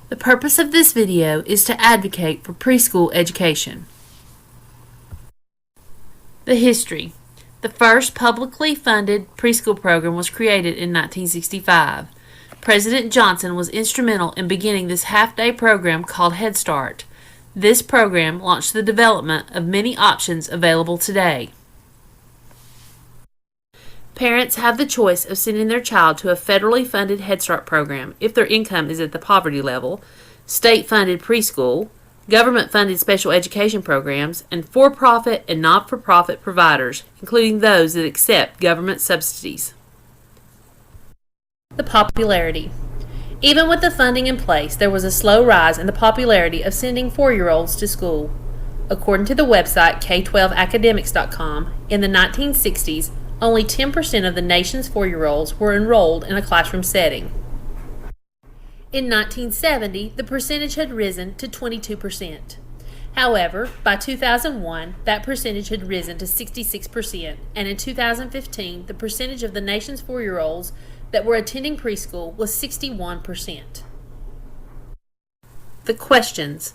The purpose of this video is to advocate for preschool education. The history. The first publicly funded preschool program was created in 1965. President Johnson was instrumental in beginning this half-day program called Head Start. This program launched the development of many options available today. Parents have the choice of sending their child to a federally funded Head Start program if their income is at the poverty level, state-funded preschool, government-funded special education programs, and for-profit and not-for-profit providers, including those that accept government subsidies. The popularity. Even with the funding in place, there was a slow rise in the popularity of sending 4-year-olds to school. According to the website K12academics.com, in the 1960s, only 10% of the nation's 4-year-olds were enrolled in a classroom setting. In 1970, the percentage had risen to 22%. However, by 2001, that percentage had risen to 66%, and in 2015, the percentage of the nation's 4-year-olds that were attending preschool was 61%. The questions.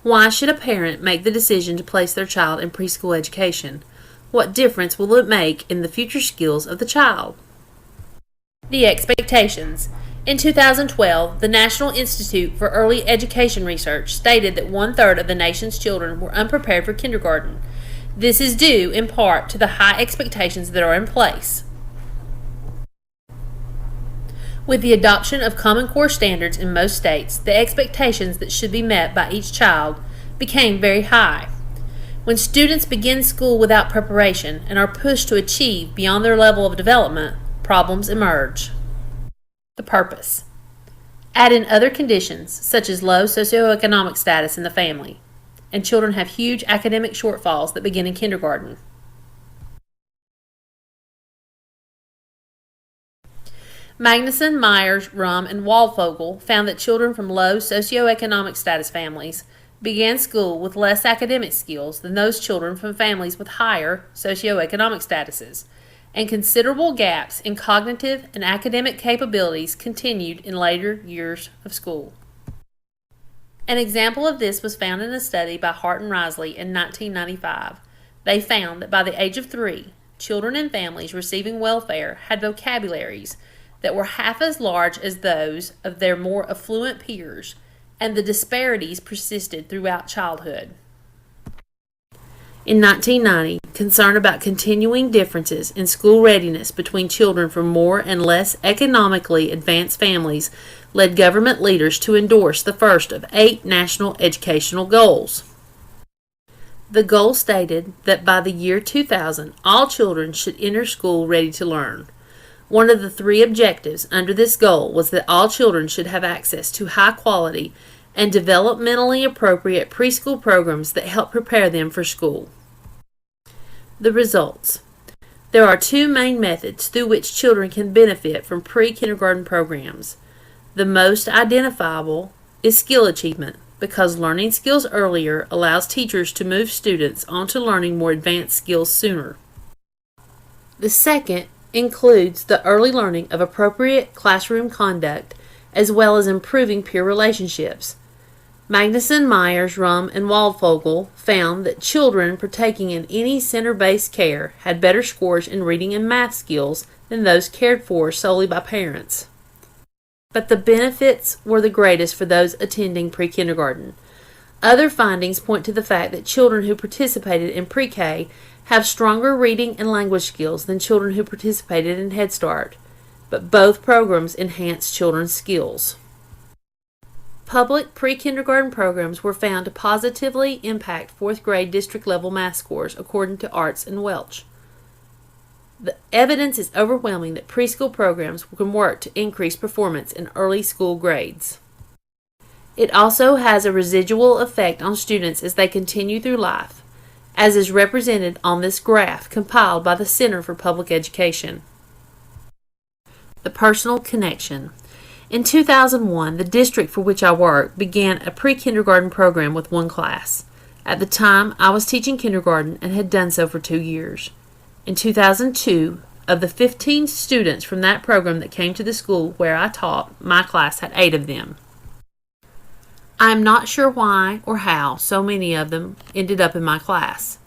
Why should a parent make the decision to place their child in preschool education? What difference will it make in the future skills of the child? The expectations. In 2012, the National Institute for Early Education Research stated that 1/3 of the nation's children were unprepared for kindergarten. This is due in part to the high expectations that are in place. With the adoption of Common Core standards in most states, the expectations that should be met by each child became very high. When students begin school without preparation and are pushed to achieve beyond their level of development, problems emerge. The purpose. Add in other conditions, such as low socioeconomic status in the family, and children have huge academic shortfalls that begin in kindergarten. Magnuson, Myers, Rum, and Waldfogel found that children from low socioeconomic status families began school with less academic skills than those children from families with higher socioeconomic statuses, and considerable gaps in cognitive and academic capabilities continued in later years of school. An example of this was found in a study by Hart and Risley in 1995. They found that by the age of 3, children in families receiving welfare had vocabularies that were half as large as those of their more affluent peers, and the disparities persisted throughout childhood. In 1990, concern about continuing differences in school readiness between children from more and less economically advanced families led government leaders to endorse the first of 8 national educational goals. The goal stated that by the year 2000, all children should enter school ready to learn. One of the 3 objectives under this goal was that all children should have access to high-quality and developmentally appropriate preschool programs that help prepare them for school. The results. There are 2 main methods through which children can benefit from pre-kindergarten programs. The most identifiable is skill achievement, because learning skills earlier allows teachers to move students on to learning more advanced skills sooner. The second includes the early learning of appropriate classroom conduct as well as improving peer relationships. Magnuson, Myers, Rum, and Waldfogel found that children partaking in any center-based care had better scores in reading and math skills than those cared for solely by parents. But the benefits were the greatest for those attending pre-kindergarten. Other findings point to the fact that children who participated in pre-K have stronger reading and language skills than children who participated in Head Start, but both programs enhance children's skills. Public pre-kindergarten programs were found to positively impact 4th grade district-level math scores, according to Arts and Welch. The evidence is overwhelming that preschool programs can work to increase performance in early school grades. It also has a residual effect on students as they continue through life, as is represented on this graph compiled by the Center for Public Education. The personal connection. In 2001, the district for which I work began a pre-kindergarten program with 1 class. At the time, I was teaching kindergarten and had done so for 2 years. In 2002, of the 15 students from that program that came to the school where I taught, my class had 8 of them. I am not sure why or how so many of them ended up in my class.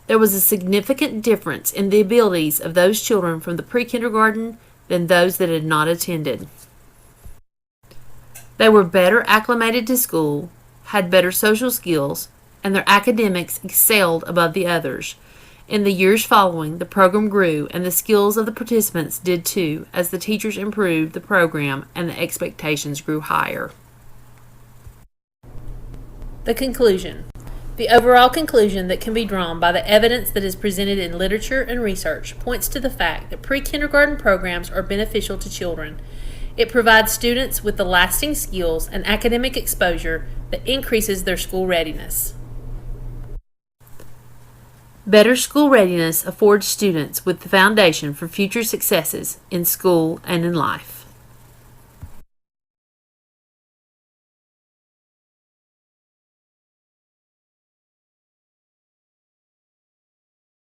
There was a significant difference in the abilities of those children from the pre-kindergarten than those that had not attended. They were better acclimated to school, had better social skills, and their academics excelled above the others. In the years following, the program grew, and the skills of the participants did too, as the teachers improved the program and the expectations grew higher. The conclusion. The overall conclusion that can be drawn by the evidence that is presented in literature and research points to the fact that pre-kindergarten programs are beneficial to children. It provides students with the lasting skills and academic exposure that increases their school readiness. Better school readiness affords students with the foundation for future successes in school and in life.